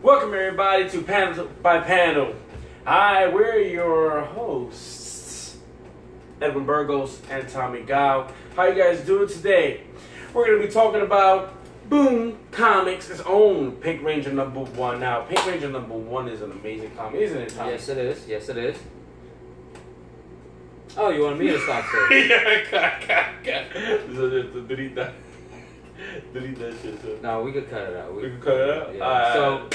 Welcome everybody to Panel by Panel. Hi, we're your hosts, Edwin Burgos and Tommy Gao. How you guys doing today? We're going to be talking about Boom Comics' its own Pink Ranger #1. Now, Pink Ranger #1 is an amazing comic, isn't it, Tommy? Yes, it is. Yes, it is. Oh, you want me to stop first? Yeah, delete that. Delete that shit. So. No, we could cut it out. We can cut it out? Yeah. So,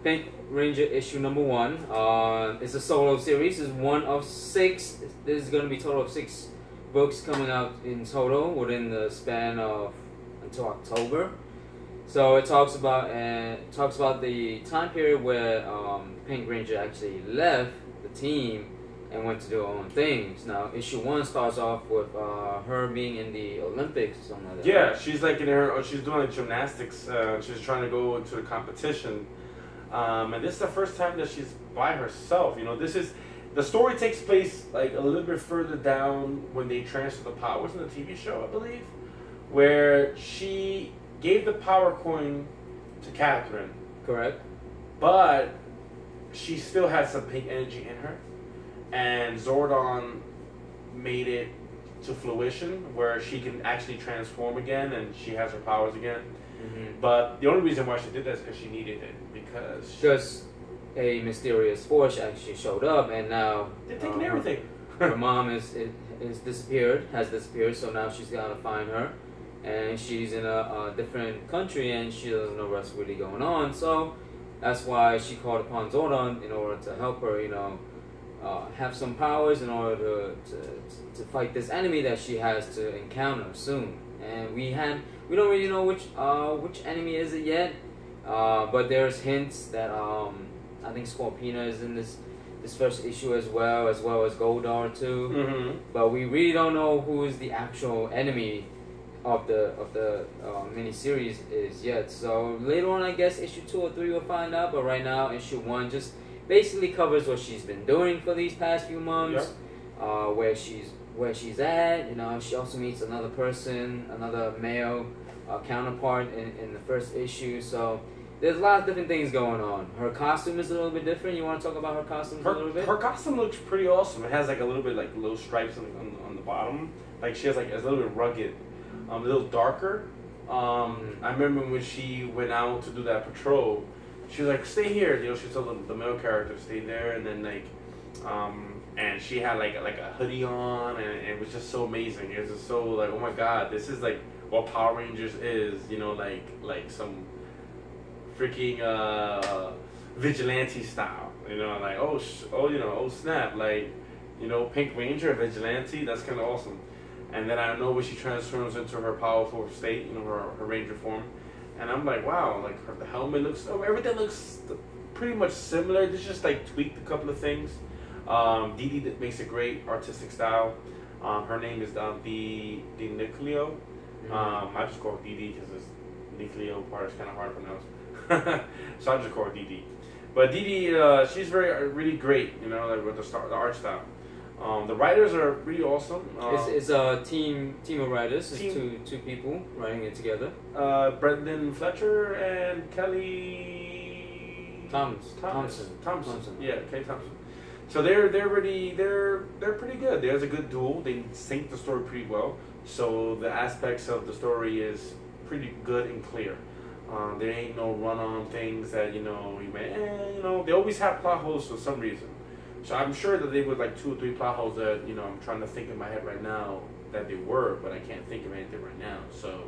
Pink Ranger issue #1. It's a solo series. It's one of 6. There's going to be a total of 6 books coming out in total within the span of until October. So it talks about the time period where Pink Ranger actually left the team and went to do her own things. Now, issue 1 starts off with her being in the Olympics or something like that. Yeah, she's like she's doing like gymnastics. She's trying to go into the competition. And this is the first time that she's by herself. You know, the story takes place like a little bit further down when they transfer the powers in the TV show, I believe, where she gave the power coin to Catherine. Correct. But she still had some pink energy in her. And Zordon made it to fruition where she can actually transform again and she has her powers again. Mm-hmm. But the only reason why she did that is because she needed it. Because a mysterious force actually showed up, and now they're taking everything. Her mom has disappeared, so now she's got to find her. And she's in a different country and she doesn't know what's really going on. So that's why she called upon Zordon in order to help her, have some powers in order to fight this enemy that she has to encounter soon. And we don't really know which enemy is it yet, but there's hints that I think Scorpina is in this first issue as well as Goldar too. Mm-hmm. But we really don't know who is the actual enemy of the miniseries is yet. So later on, I guess issue 2 or 3 we'll find out. But right now, issue 1 just basically covers what she's been doing for these past few months, where she's at. She also meets another person, another male counterpart in the first issue. So there's a lot of different things going on. Her costume is a little bit different. You want to talk about her costume a little bit? Her costume looks pretty awesome. It has like a little bit like little stripes on the bottom. Like she has like it's a little bit rugged, a little darker. I remember when she went out to do that patrol. She was like, "Stay here." She told the male character to stay there, and then and she had like a hoodie on, and it was just so amazing. It was just so like, oh my god, this is like what Power Rangers is. Like some freaking vigilante style. Like oh snap, like Pink Ranger vigilante. That's kind of awesome. And then I know when she transforms into her powerful state, her Ranger form. And I'm like, wow, like the helmet everything looks pretty much similar. They just like tweaked a couple of things. Dee Dee makes a great artistic style. Her name is Dee Nicleo. I just call her Dee Dee because this Nicleo part is kind of hard to pronounce. So I just call her Dee Dee. But Dee Dee, she's really great, like with the art style. The writers are really awesome. It's a team of writers. It's two people writing it together. Brendan Fletcher and Kelly Thompson. Yeah, Kelly Thompson. So they're pretty good. There's a good duel. They sync the story pretty well. So the aspects of the story is pretty good and clear. There ain't no run-on things that they always have plot holes for some reason. So I'm sure that they were like 2 or 3 plot holes that I'm trying to think in my head right now that they were, but I can't think of anything right now. So,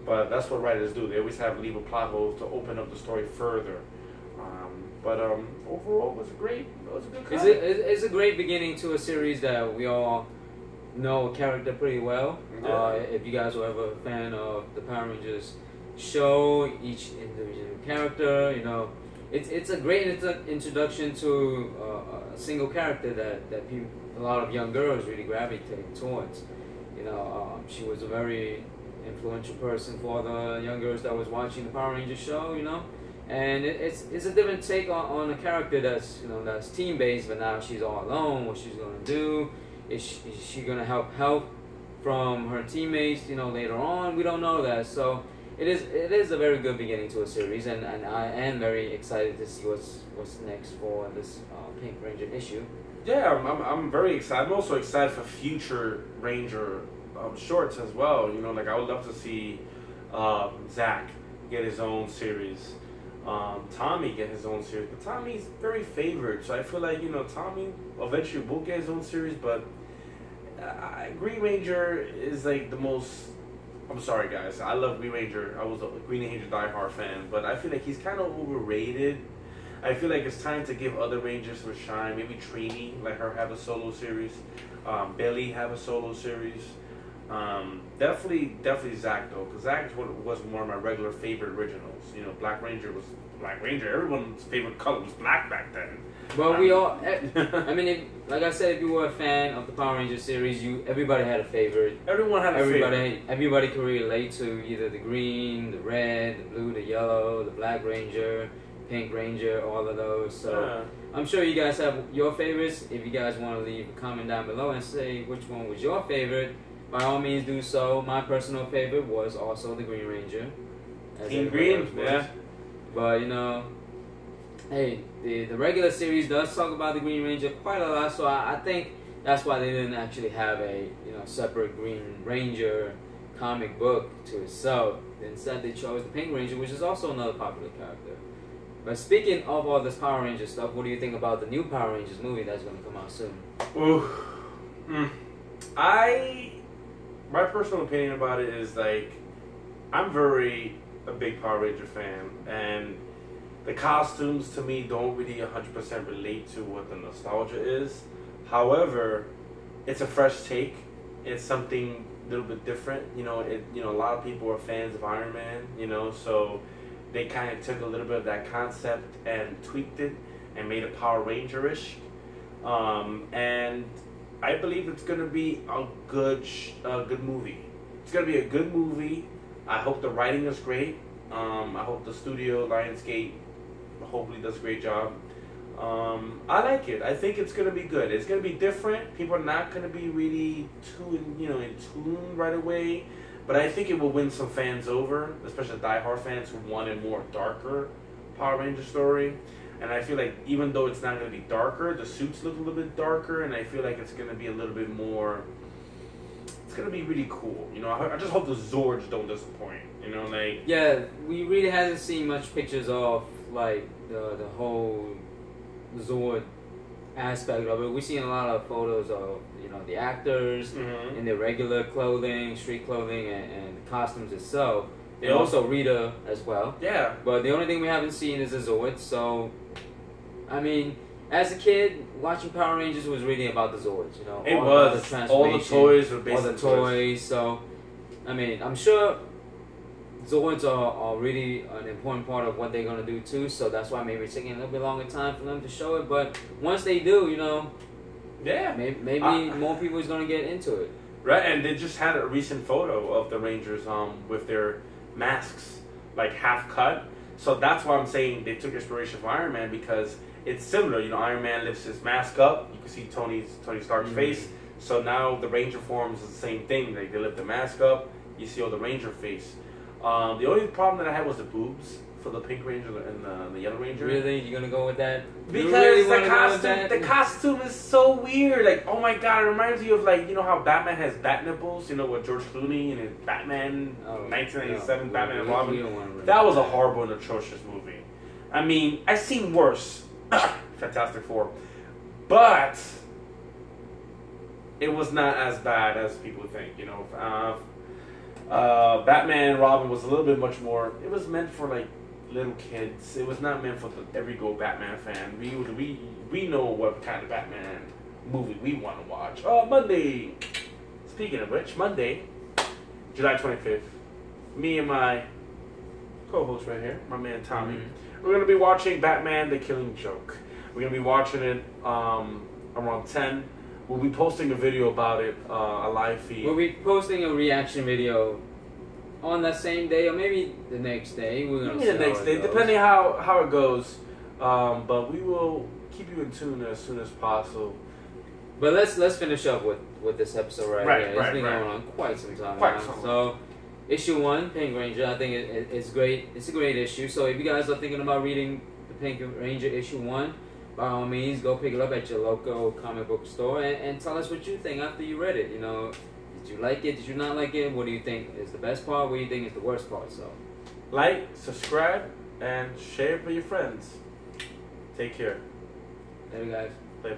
but that's what writers do. They always leave a plot holes to open up the story further. But overall, it was a good comic. It's a great beginning to a series that we all know a character pretty well. Yeah. If you guys were ever a fan of the Power Rangers show, each individual character, It's a great introduction to a single character that a lot of young girls really gravitate towards. She was a very influential person for the young girls that was watching the Power Rangers show. And it's a different take on a character that's team based, but now she's all alone. What she's gonna do? Is she gonna help from her teammates? Later on, we don't know that. So it is a very good beginning to a series, and I am very excited to see what's next for this Pink Ranger issue. Yeah, I'm very excited. I'm also excited for future Ranger shorts as well. You know, like I would love to see Zach get his own series, Tommy get his own series. But Tommy's very favored, so I feel like, you know, Tommy eventually will get his own series. But Green Ranger is like the most. I'm sorry, guys. I love Green Ranger. I was a Green Ranger diehard fan, but I feel like he's kind of overrated. I feel like it's time to give other Rangers a shine. Maybe Trini, let her have a solo series. Billy have a solo series. Definitely Zach though, because Zach was one of my regular favorite originals. You know, Black Ranger was Black Ranger. Everyone's favorite color was black back then. Well, we all. I mean, like I said, if you were a fan of the Power Ranger series, everybody had a favorite. Everyone had a favorite. Everybody could relate to either the green, the red, the blue, the yellow, the Black Ranger, Pink Ranger, all of those. So I'm sure you guys have your favorites. If you guys want to leave a comment down below and say which one was your favorite, by all means do so. My personal favorite was also the Green Ranger. Team Green, yeah. But you know, hey, the regular series does talk about the Green Ranger quite a lot, so I think that's why they didn't actually have a separate Green Ranger comic book to itself. Instead, they chose the Pink Ranger, which is also another popular character. But speaking of all this Power Ranger stuff, what do you think about the new Power Rangers movie that's going to come out soon? My personal opinion about it is like, I'm very a big Power Ranger fan, and the costumes to me don't really 100% relate to what the nostalgia is. However, it's a fresh take. It's something a little bit different. You know, a lot of people are fans of Iron Man. You know, so they kind of took a little bit of that concept and tweaked it and made it Power Ranger-ish. And I believe it's gonna be a good movie. It's gonna be a good movie. I hope the writing is great. I hope the studio Lionsgate hopefully does a great job. I like it. I think it's gonna be good. It's gonna be different. People are not gonna be really in tune right away, but I think it will win some fans over, especially diehard fans who want a more darker Power Ranger story. And I feel like even though it's not gonna be darker, the suits look a little bit darker, and I feel like it's gonna be a little bit more. It's gonna be really cool. You know, I just hope the Zords don't disappoint. You know, like. Yeah, we really haven't seen much pictures of like the whole Zord aspect of it. We've seen a lot of photos of the actors in their regular clothing, street clothing, and the costumes itself. And also Rita as well. Yeah. But the only thing we haven't seen is the Zord. So, I mean, as a kid, watching Power Rangers was really about the Zords. You know, it was all the toys were basically all the toys. So, I mean, I'm sure Zords are really an important part of what they're gonna do too. So that's why maybe it's taking a little bit longer time for them to show it. But once they do, maybe more people is gonna get into it. Right, and they just had a recent photo of the Rangers with their masks like half cut. So that's why I'm saying they took inspiration from Iron Man, because it's similar. You know, Iron Man lifts his mask up. You can see Tony Stark's face. So now the Ranger forms is the same thing. Like they lift the mask up, you see all the Ranger face. The only problem that I had was the boobs for the Pink Ranger and the Yellow Ranger. Really? You're gonna go with that? Because the costume is so weird. Like, oh my god, it reminds you of like, how Batman has bat nipples, with George Clooney and his Batman 1997 Batman and Robin. That was a horrible and atrocious movie. I mean, I've seen worse. Fantastic Four. But it was not as bad as people think, Batman and Robin was a little bit much more. It was meant for like little kids. It was not meant for the every go Batman fan. We know what kind of Batman movie we want to watch. Monday. Speaking of which, Monday, July 25th, me and my co-host right here, my man Tommy, we're gonna be watching Batman: The Killing Joke. We're gonna be watching it around 10. We'll be posting a video about it, a live feed. We'll be posting a reaction video on that same day, or maybe the next day. We're gonna see the next day, depending how it goes. But we will keep you in tune as soon as possible. But let's finish up with this episode right here. It's been going on quite some time now. So issue 1, Pink Ranger. I think it's great. It's a great issue. So if you guys are thinking about reading the Pink Ranger issue 1, by all means, go pick it up at your local comic book store and tell us what you think after you read it. You know, did you like it? Did you not like it? What do you think is the best part? What do you think is the worst part? So, like, subscribe, and share it with your friends. Take care. Later, guys. Later.